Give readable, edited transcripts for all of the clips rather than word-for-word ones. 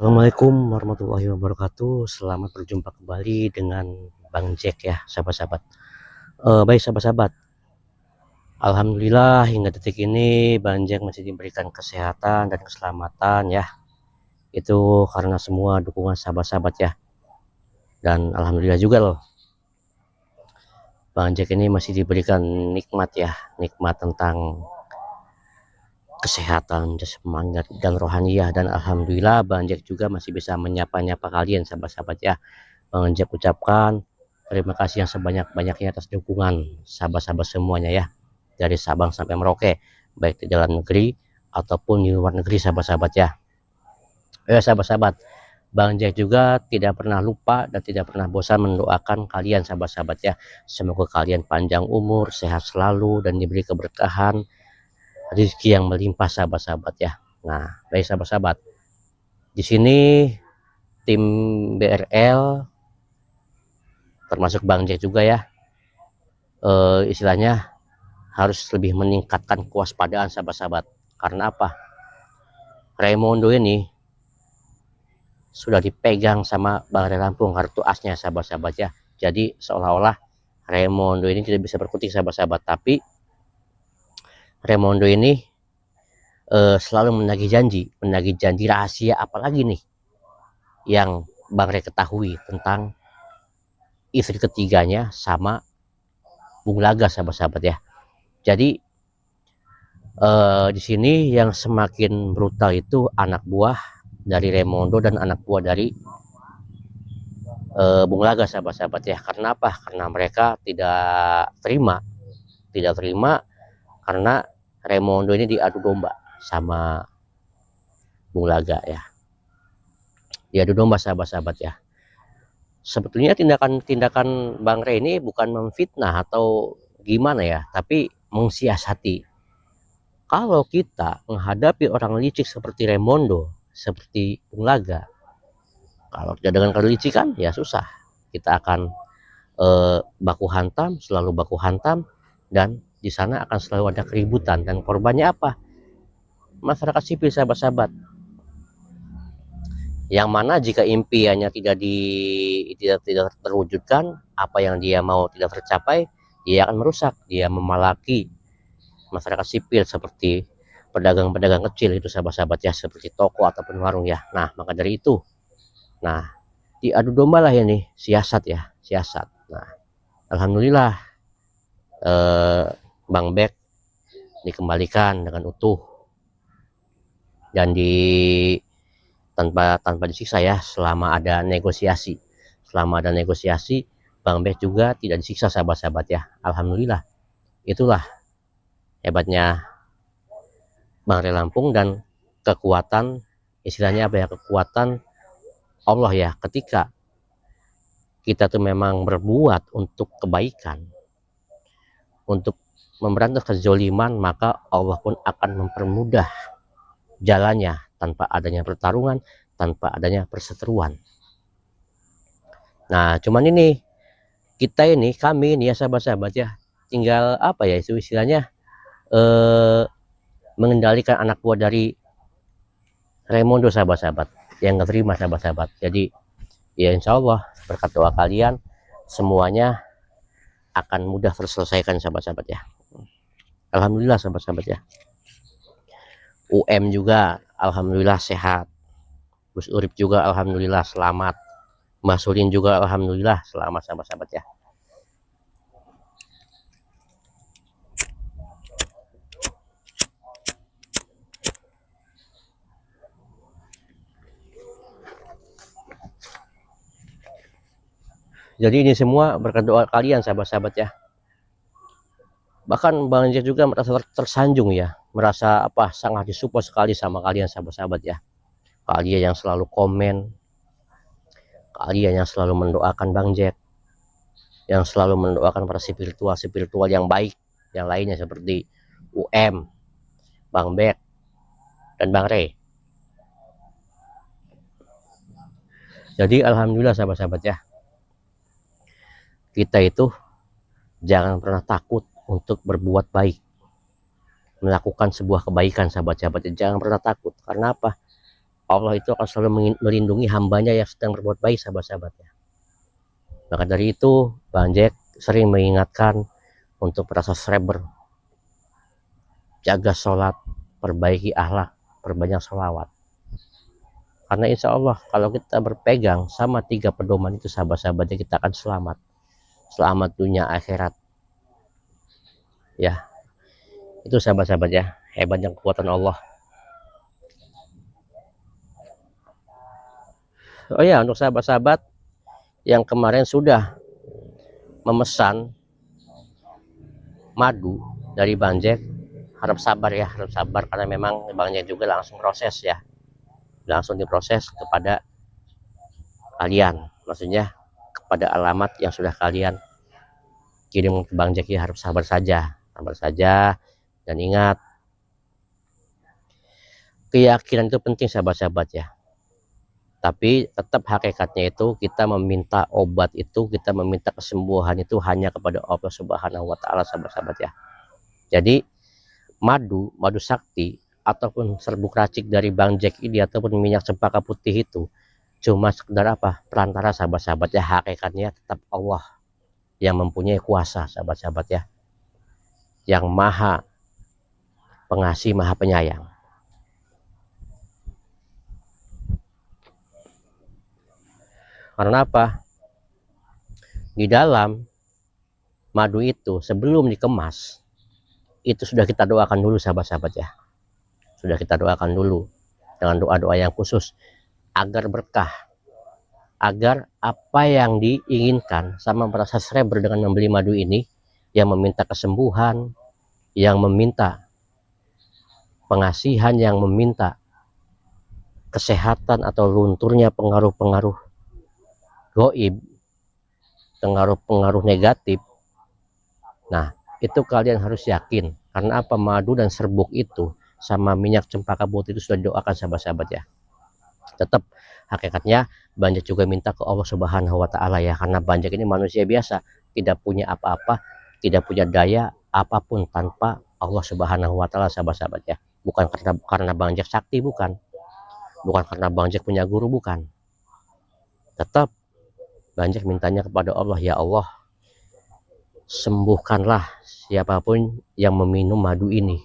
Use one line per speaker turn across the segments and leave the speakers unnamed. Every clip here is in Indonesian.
Assalamualaikum warahmatullahi wabarakatuh. Selamat berjumpa kembali dengan Bang Jack ya, sahabat-sahabat. Baik sahabat-sahabat. Alhamdulillah hingga detik ini Bang Jack masih diberikan kesehatan dan keselamatan ya. Itu karena semua dukungan sahabat-sahabat ya. Dan alhamdulillah juga loh. Bang Jack ini masih diberikan nikmat ya, nikmat tentang kesehatan jasmani dan rohaniah, dan alhamdulillah Bang Jack juga masih bisa menyapa-nyapa kalian sahabat-sahabat ya. Bang Jack ucapkan terima kasih yang sebanyak-banyaknya atas dukungan sahabat-sahabat semuanya ya, dari Sabang sampai Merauke, baik di dalam negeri ataupun di luar negeri sahabat-sahabat ya. Sahabat-sahabat, Bang Jack juga tidak pernah lupa dan tidak pernah bosan mendoakan kalian sahabat-sahabat ya. Semoga kalian panjang umur, sehat selalu, dan diberi keberkahan, rezeki yang melimpah sahabat-sahabat ya. Nah, baik sahabat-sahabat, di sini tim BRL termasuk Bang Jack juga ya, istilahnya harus lebih meningkatkan kewaspadaan sahabat-sahabat. Karena apa? Raymondo ini sudah dipegang sama Bang Ray Lampung, kartu asnya sahabat-sahabat ya. Jadi seolah-olah Raymondo ini tidak bisa berkutik sahabat-sahabat, tapi Raymondo ini selalu menagih janji rahasia, apalagi nih yang Bang Ray ketahui tentang istri ketiganya sama Bung Laga sahabat-sahabat ya. Jadi di sini yang semakin brutal itu anak buah dari Raymondo dan anak buah dari Bung Laga sahabat-sahabat ya. Karena apa? Karena mereka tidak terima karena Raymondo ini diadu domba sama Bung Laga ya. Diadu domba sahabat-sahabat ya. Sebetulnya tindakan Bang Ray ini bukan memfitnah atau gimana ya, tapi mensiasati. Kalau kita menghadapi orang licik seperti Raymondo, seperti Bung Laga, kalau tidak dengan kelicikan ya susah. Kita akan selalu baku hantam, dan di sana akan selalu ada keributan, dan korbannya apa? Masyarakat sipil sahabat-sahabat. Yang mana jika impiannya tidak terwujudkan, apa yang dia mau tidak tercapai, dia akan merusak, dia memalaki masyarakat sipil seperti pedagang-pedagang kecil itu sahabat-sahabat ya, seperti toko ataupun warung ya. Nah, maka dari itu, nah diadu domba lah ini, siasat ya, siasat. Nah, alhamdulillah Bang Bek dikembalikan dengan utuh dan tanpa disiksa ya, selama ada negosiasi. Bang Bek juga tidak disiksa sahabat-sahabat ya. Alhamdulillah. Itulah hebatnya Bang Ray Lampung dan kekuatan, istilahnya apa ya, kekuatan Allah ya. Ketika kita tuh memang berbuat untuk kebaikan, untuk memberantas kezoliman, maka Allah pun akan mempermudah jalannya tanpa adanya pertarungan, tanpa adanya perseteruan. Nah, cuman ini kami ini ya sahabat-sahabat ya, tinggal apa ya, itu istilahnya mengendalikan anak buah dari Raymondo sahabat-sahabat yang nggak terima sahabat-sahabat. Jadi ya insya Allah berkat doa kalian semuanya akan mudah terselesaikan sahabat-sahabat ya. Alhamdulillah sahabat-sahabat ya. juga alhamdulillah sehat. Gus Urip juga alhamdulillah selamat. Mas Ulin juga alhamdulillah selamat sahabat-sahabat ya. Jadi ini semua berkat doa kalian sahabat-sahabat ya. Bahkan Bang Jack juga merasa tersanjung ya, merasa sangat disupport sekali sama kalian sahabat-sahabat ya. Kalian yang selalu komen, kalian yang selalu mendoakan Bang Jack, yang selalu mendoakan para spiritual yang baik yang lainnya seperti Bang Bek, dan Bang Ray. Jadi alhamdulillah sahabat-sahabat ya, kita itu jangan pernah takut untuk berbuat baik, melakukan sebuah kebaikan sahabat-sahabat. Jangan pernah takut. Karena apa? Allah itu akan selalu melindungi hambanya yang sedang berbuat baik, sahabat-sahabatnya. Maka dari itu Bang Jack sering mengingatkan untuk merasa sabar, jaga sholat, perbaiki akhlak, perbanyak sholawat. Karena insya Allah kalau kita berpegang sama 3 pedoman itu, sahabat-sahabatnya, kita akan selamat. Selamat dunia akhirat. Ya, itu sahabat-sahabat ya, hebatnya kekuatan Allah. Oh ya, untuk sahabat-sahabat yang kemarin sudah memesan madu dari Bang Jack, harap sabar ya, harap sabar, karena memang Bang Jack juga langsung proses ya, langsung diproses kepada kalian, maksudnya kepada alamat yang sudah kalian kirim ke Bang Jack ya. Harap sabar saja, dan ingat, keyakinan itu penting sahabat-sahabat ya, tapi tetap hakikatnya itu kita meminta obat itu, kita meminta kesembuhan itu hanya kepada Allah Subhanahu wa Ta'ala, sahabat-sahabat ya. Jadi madu sakti ataupun serbuk racik dari Bang Jack ini ataupun minyak cempaka putih itu cuma sekedar apa, perantara, sahabat-sahabat ya. Hakikatnya tetap Allah yang mempunyai kuasa, sahabat-sahabat ya, yang maha pengasih, maha penyayang. Karena apa? Di dalam madu itu sebelum dikemas itu sudah kita doakan dulu, sahabat-sahabat ya. Sudah kita doakan dulu dengan doa-doa yang khusus agar berkah, agar apa yang diinginkan sama merasa sabar dengan membeli madu ini, yang meminta kesembuhan, yang meminta pengasihan, yang meminta kesehatan atau lunturnya pengaruh-pengaruh goib, pengaruh-pengaruh negatif. Nah, itu kalian harus yakin. Karena apa? Madu dan serbuk itu sama minyak cempaka putih itu sudah didoakan, sahabat-sahabat ya. Tetap hakikatnya Bang Jack juga minta ke Allah Subhanahu wa Ta'ala ya, karena Bang Jack ini manusia biasa, tidak punya apa-apa, tidak punya daya apapun tanpa Allah Subhanahu wa Ta'ala, sahabat-sahabat ya. Bukan karena Bang Jack sakti, bukan karena Bang Jack punya guru, bukan. Tetap Bang Jack mintanya kepada Allah, ya Allah, sembuhkanlah siapapun yang meminum madu ini,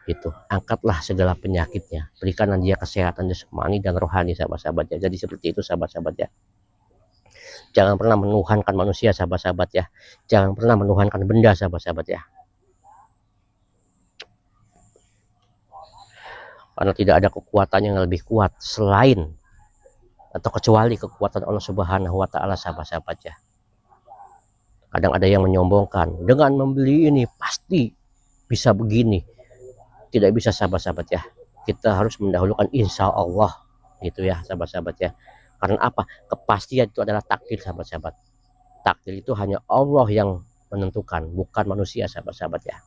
gitu. Angkatlah segala penyakitnya, berikanlah dia kesehatan jasmani dan rohani, sahabat-sahabat ya. Jadi seperti itu, sahabat-sahabat ya. Jangan pernah menuhankan manusia, sahabat-sahabat ya. Jangan pernah menuhankan benda, sahabat-sahabat ya. Karena tidak ada kekuatan yang lebih kuat selain atau kecuali kekuatan Allah Subhanahu wa Ta'ala, sahabat-sahabat ya. Kadang ada yang menyombongkan, dengan membeli ini pasti bisa begini. Tidak bisa, sahabat-sahabat ya. Kita harus mendahulukan insya Allah, gitu ya, sahabat-sahabat ya. Karena apa? Kepastian itu adalah takdir, sahabat-sahabat. Takdir itu hanya Allah yang menentukan, bukan manusia, sahabat-sahabat ya.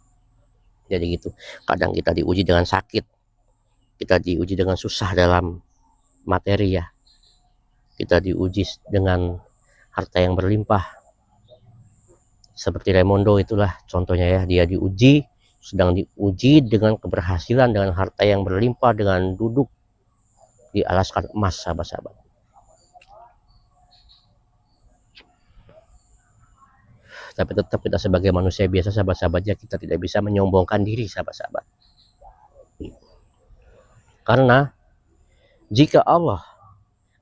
Jadi gitu. Kadang kita diuji dengan sakit, kita diuji dengan susah dalam materi ya, kita diuji dengan harta yang berlimpah. Seperti Raimondo itulah contohnya ya, dia sedang diuji dengan keberhasilan, dengan harta yang berlimpah, dengan duduk di alaskan emas, sahabat-sahabat. Tapi tetap kita sebagai manusia biasa, sahabat-sahabatnya, kita tidak bisa menyombongkan diri, sahabat-sahabat. Karena jika Allah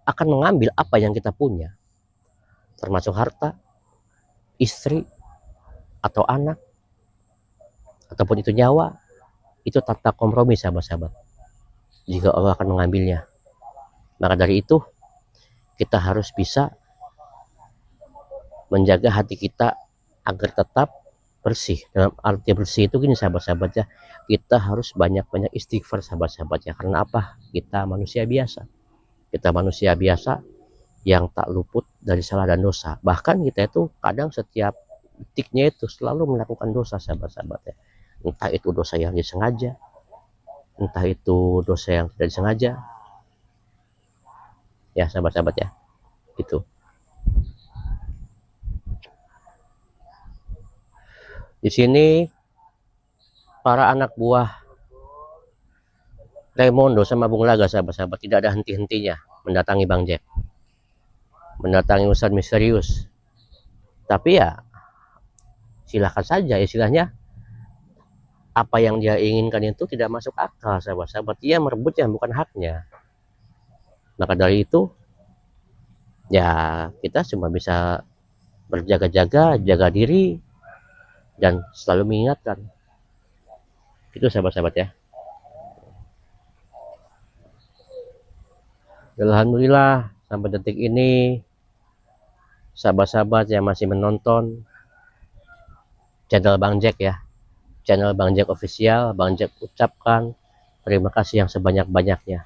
akan mengambil apa yang kita punya, termasuk harta, istri, atau anak, ataupun itu nyawa, itu tanpa kompromi, sahabat-sahabat. Jika Allah akan mengambilnya, maka dari itu kita harus bisa menjaga hati kita agar tetap bersih. Dalam arti bersih itu gini, sahabat-sahabat ya, kita harus banyak-banyak istighfar, sahabat-sahabat ya. Karena apa? Kita manusia biasa. Kita manusia biasa yang tak luput dari salah dan dosa. Bahkan kita itu kadang setiap detiknya itu selalu melakukan dosa, sahabat-sahabat ya. Entah itu dosa yang disengaja, entah itu dosa yang tidak disengaja, ya sahabat-sahabat ya, gitu. Di sini para anak buah Raimondo sama Bung Laga, sahabat-sahabat, tidak ada henti-hentinya mendatangi Bang Jack, mendatangi Ustadz misterius. Tapi ya silahkan saja, istilahnya apa yang dia inginkan itu tidak masuk akal, sahabat-sahabat. Dia merebut yang bukan haknya. Maka dari itu ya kita cuma bisa berjaga-jaga, jaga diri, dan selalu mengingatkan. Itu sahabat-sahabat ya. Alhamdulillah sampai detik ini sahabat-sahabat yang masih menonton channel Bang Jack ya, channel Bang Jack official, Bang Jack ucapkan terima kasih yang sebanyak-banyaknya.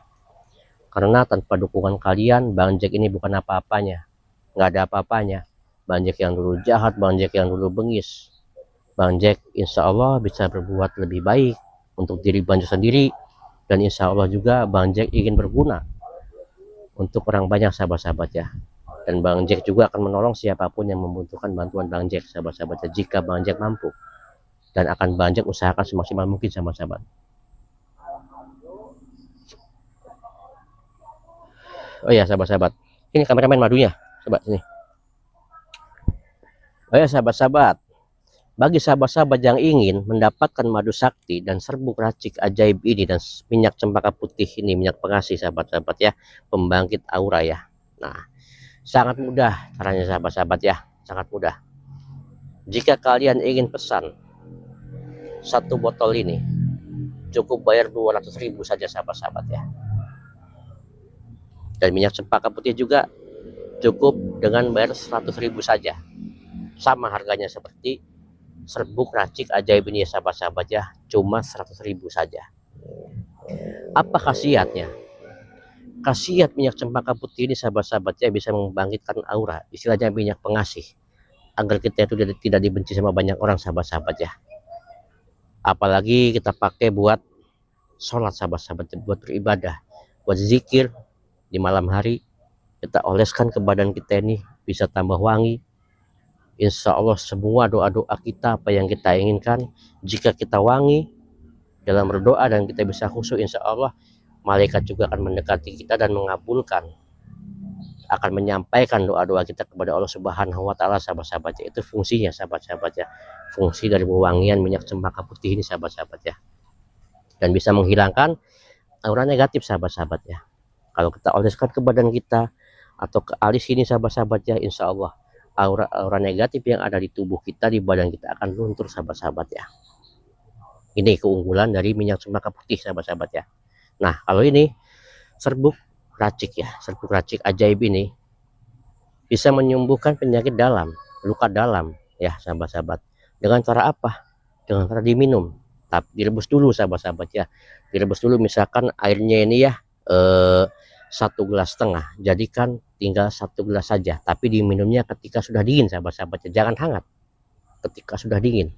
Karena tanpa dukungan kalian, Bang Jack ini bukan apa-apanya, nggak ada apa-apanya. Bang Jack yang dulu jahat, Bang Jack yang dulu bengis, Bang Jack insya Allah bisa berbuat lebih baik untuk diri Bang Jack sendiri, dan insya Allah juga Bang Jack ingin berguna untuk orang banyak, sahabat-sahabat ya. Dan Bang Jack juga akan menolong siapapun yang membutuhkan bantuan Bang Jack, sahabat-sahabat ya, jika Bang Jack mampu. Dan akan Bang Jack usahakan semaksimal mungkin, sahabat-sahabat. Oh ya sahabat-sahabat, ini kameramen madunya, coba sini. Oh ya sahabat-sahabat, bagi sahabat-sahabat yang ingin mendapatkan madu sakti dan serbuk racik ajaib ini dan minyak cempaka putih ini, minyak pengasih, sahabat-sahabat ya, pembangkit aura ya. Nah, sangat mudah caranya sahabat-sahabat ya, sangat mudah. Jika kalian ingin pesan satu botol ini, cukup bayar 200.000 saja, sahabat-sahabat ya. Dan minyak cempaka putih juga cukup dengan bayar 100.000 saja, sama harganya seperti serbuk racik ajaib ini ya, sahabat-sahabat ya, cuma 100.000 saja. Apa khasiatnya? Khasiat minyak cempaka putih ini, sahabat-sahabat ya, bisa membangkitkan aura, istilahnya minyak pengasih, agar kita itu tidak dibenci sama banyak orang, sahabat-sahabat ya. Apalagi kita pakai buat sholat, sahabat-sahabat, buat beribadah, buat zikir di malam hari, kita oleskan ke badan kita ini, bisa tambah wangi. Insya Allah semua doa-doa kita, apa yang kita inginkan, jika kita wangi dalam berdoa dan kita bisa khusyuk, insya Allah malaikat juga akan mendekati kita dan mengabulkan, akan menyampaikan doa-doa kita kepada Allah Subhanahu wa Ta'ala, sahabat-sahabat ya. Itu fungsinya, sahabat-sahabat ya, fungsi dari pewangian minyak cempaka putih ini, sahabat-sahabat ya. Dan bisa menghilangkan aura negatif, sahabat-sahabat ya. Kalau kita oleskan ke badan kita atau ke alis ini, sahabat-sahabat ya, insya Allah aura-aura negatif yang ada di tubuh kita, di badan kita akan luntur, sahabat-sahabat ya. Ini keunggulan dari minyak cempaka putih, sahabat-sahabat ya. Nah, kalau ini serbuk racik ya, serbuk racik ajaib ini bisa menyembuhkan penyakit dalam, luka dalam ya, sahabat-sahabat. Dengan cara apa? Dengan cara diminum. Tapi direbus dulu, sahabat-sahabat ya. Direbus dulu, misalkan airnya ini ya 1,5 gelas, jadikan tinggal 1 gelas saja, tapi diminumnya ketika sudah dingin, sahabat-sahabat ya, jangan hangat, ketika sudah dingin.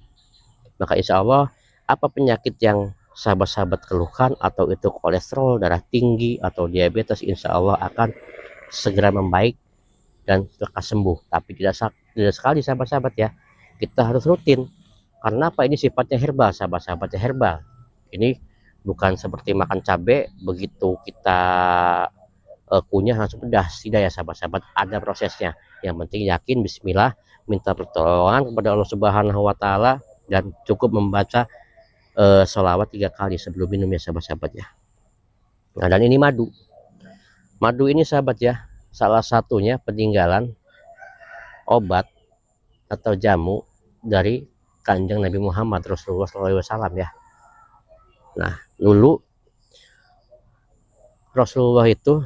Maka insya Allah apa penyakit yang sahabat-sahabat keluhkan, atau itu kolesterol, darah tinggi, atau diabetes, insya Allah akan segera membaik dan lekas sembuh. Tapi tidak sekali, sahabat-sahabat ya, kita harus rutin. Karena apa? Ini sifatnya herbal, sahabat-sahabat ya, herbal. Ini bukan seperti makan cabai, begitu kita kunyah langsung pedas, tidak ya, sahabat-sahabat, ada prosesnya. Yang penting yakin, bismillah, minta pertolongan kepada Allah Subhanahu wa Ta'ala, dan cukup membaca sholawat 3 kali sebelum minum ya, sahabat-sahabat ya. Nah, dan ini madu ini, sahabat ya, salah satunya peninggalan obat atau jamu dari Kanjeng Nabi Muhammad Rasulullah SAW ya. Nah, dulu Rasulullah itu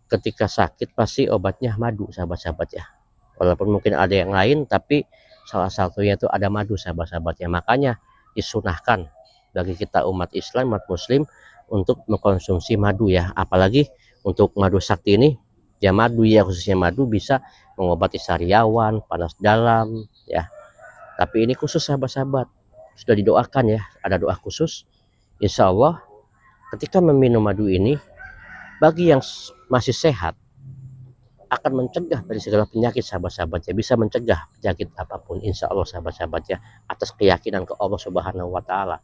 ketika sakit pasti obatnya madu, sahabat-sahabat ya. Walaupun mungkin ada yang lain, tapi salah satunya itu ada madu, sahabat-sahabat ya. Makanya disunahkan bagi kita umat Islam, umat Muslim, untuk mengkonsumsi madu ya. Apalagi untuk madu sakti ini ya, madu ya, khususnya madu bisa mengobati sariawan, panas dalam ya. Tapi ini khusus, sahabat-sahabat, sudah didoakan ya, ada doa khusus. Insya Allah ketika meminum madu ini, bagi yang masih sehat akan mencegah dari segala penyakit, sahabat-sahabat ya, bisa mencegah penyakit apapun, insya Allah, sahabat-sahabat ya, atas keyakinan ke Allah Subhanahu wa Ta'ala.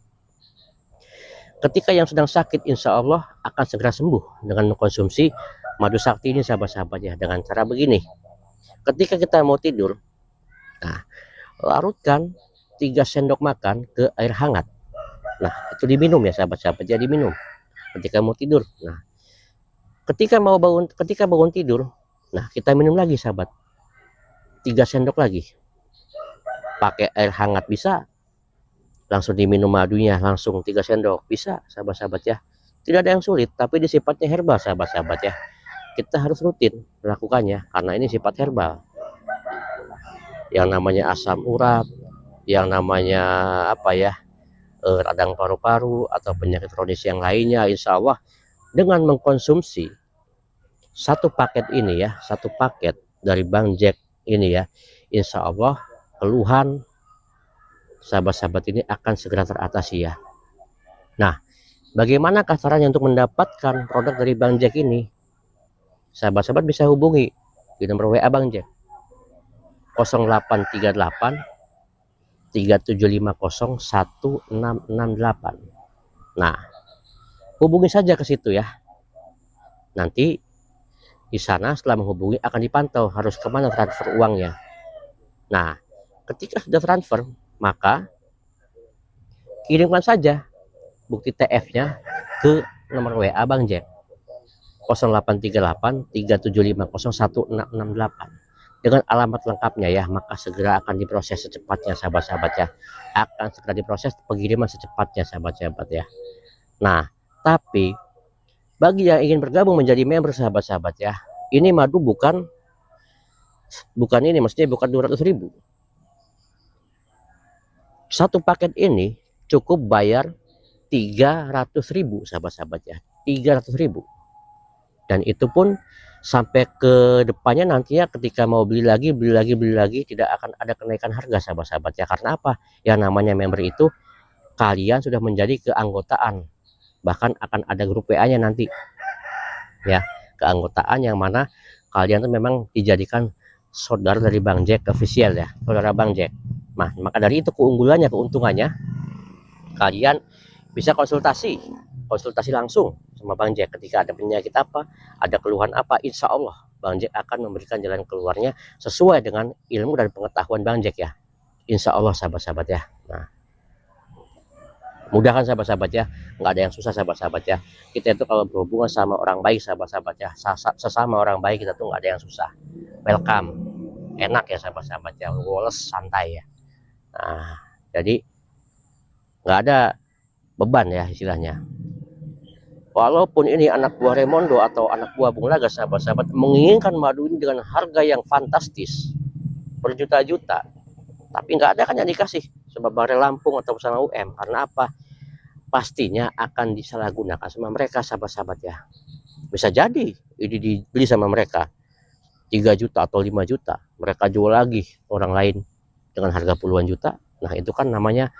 Ketika yang sedang sakit, insya Allah akan segera sembuh dengan mengkonsumsi madu sakti ini, sahabat-sahabat ya. Dengan cara begini, ketika kita mau tidur, nah, larutkan 3 sendok makan ke air hangat. Nah, itu diminum ya sahabat-sahabat ya, diminum ketika mau tidur. Nah, ketika bangun tidur, nah kita minum lagi sahabat, 3 sendok lagi. Pakai air hangat bisa, langsung diminum madunya langsung 3 sendok bisa sahabat-sahabat ya. Tidak ada yang sulit, tapi ini sifatnya herbal sahabat-sahabat ya. Kita harus rutin melakukannya karena ini sifat herbal. Yang namanya asam urat, yang namanya apa ya, radang paru-paru atau penyakit kronis yang lainnya, insya Allah dengan mengkonsumsi satu paket ini ya, satu paket dari Bang Jack ini ya, insya Allah keluhan sahabat-sahabat ini akan segera teratasi ya. Nah, bagaimana caranya untuk mendapatkan produk dari Bang Jack ini? Sahabat-sahabat bisa hubungi di nomor WA Bang Jack 0838 3750 1668. Nah, hubungi saja ke situ ya. Nanti di sana setelah menghubungi akan dipantau harus kemana transfer uangnya. Nah, ketika sudah transfer, maka kirimkan saja bukti TF-nya ke nomor WA Bang Jack 0838 3750 1668 dengan alamat lengkapnya ya. Maka segera akan diproses secepatnya sahabat-sahabat ya. Akan segera diproses pengiriman secepatnya sahabat-sahabat ya. Nah, tapi bagi yang ingin bergabung menjadi member sahabat-sahabat ya, ini madu bukan ini, maksudnya bukan 200.000. Satu paket ini cukup bayar 300.000 sahabat-sahabat ya, 300.000. Dan itu pun sampai ke depannya nantinya ketika mau beli lagi tidak akan ada kenaikan harga sahabat-sahabat ya. Karena apa? Yang namanya member itu kalian sudah menjadi keanggotaan, bahkan akan ada grup WA-nya nanti ya, keanggotaan yang mana kalian tuh memang dijadikan saudara dari Bang Jack official ya, saudara Bang Jack. Nah, maka dari itu keunggulannya, keuntungannya, kalian bisa konsultasi langsung sama Bang Jack ketika ada penyakit apa, ada keluhan apa, insya Allah Bang Jack akan memberikan jalan keluarnya sesuai dengan ilmu dan pengetahuan Bang Jack ya, insya Allah sahabat-sahabat ya. Nah, mudah kan sahabat-sahabat ya, nggak ada yang susah sahabat-sahabat ya. Kita itu kalau berhubungan sama orang baik sahabat-sahabat ya, sesama orang baik kita tuh nggak ada yang susah, welcome, enak ya sahabat-sahabat ya, woles, santai ya. Nah, jadi nggak ada beban ya istilahnya. Walaupun ini anak buah Remondo atau anak buah Bung Laga sahabat-sahabat menginginkan madu ini dengan harga yang fantastis berjuta-juta, tapi nggak ada kan yang dikasih sama Bare Lampung atau sama UM. Karena apa? Pastinya akan disalahgunakan sama mereka sahabat-sahabat ya. Bisa jadi ini dibeli sama mereka 3 juta atau 5 juta, mereka jual lagi orang lain dengan harga puluhan juta. Nah, itu kan namanya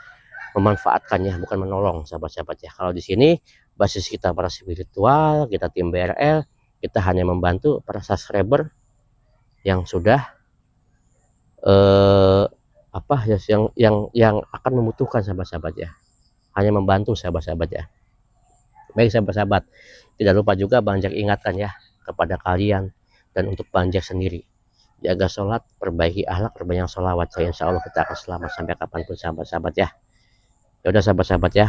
memanfaatkannya, bukan menolong sahabat-sahabat ya. Kalau di sini basis kita para spiritual, kita tim BRL, kita hanya membantu para subscriber yang sudah apa ya, yang akan membutuhkan sahabat-sahabat ya, hanya membantu sahabat-sahabat ya. Baik sahabat-sahabat, tidak lupa juga Bang Jack ingatkan ya kepada kalian dan untuk Bang Jack sendiri, jaga sholat, perbaiki akhlak, perbanyak sholawat, saya insya Allah kita akan selamat sampai kapanpun sahabat-sahabat ya. Ya udah sahabat-sahabat ya,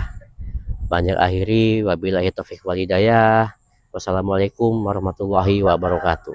Bang Jack akhiri, wabillahi taufiq walhidayah, wassalamualaikum warahmatullahi wabarakatuh.